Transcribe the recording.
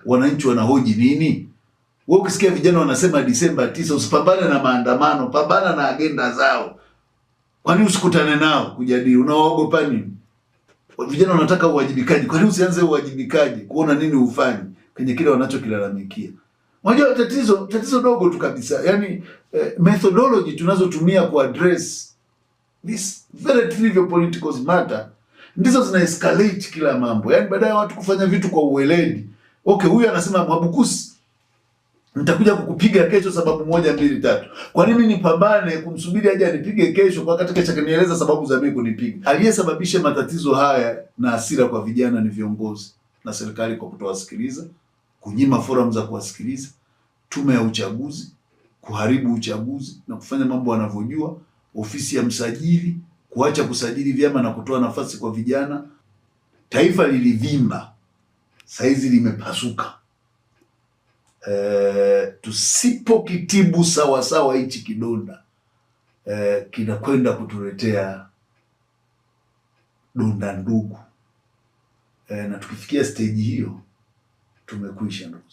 wananchi wanahoji nini? Wewe ukisikia vijana wanasema Disemba 9 usipambane na maandamano, pambana na agenda zao. Kwani usikutane nao kujadili? Unaogopa nini? Vijana wanataka uwajibikaji. Kwani usianze uwajibikaji kuona nini ufanye kwenye kile wanachokilalamikia? Unajua tatizo dogo tu kabisa. Yaani methodology tunazotumia ku address this very trivial political matter ndizo zina escalate kila mambo. Yaani baadaye watu kufanya vitu kwa uweledi. Okay, huyu anasema Mwabukusi, nitakuja kukupiga kesho sababu 1 2 3. Kwa nini nipambane kumsubiri aje anipige kesho kwa wakati kesho kanieleza sababu za mimi kunipiga? Aliyesababisha matatizo haya na hasira kwa vijana ni viongozi na serikali kwa kutowasikiliza, kunyima forum za kuwasikiliza, tume ya uchaguzi, kuharibu uchaguzi na kufanya mambo wanavyojua, ofisi ya msajili kuacha kusajili vyama na kutoa nafasi kwa vijana. Taifa lilivimba, saizi limepasuka. Tusipokitibu sawa sawa hichi kidonda kinakwenda kutuletea donda ndugu, na tukifikia stage hiyo tumekwisha ndugu.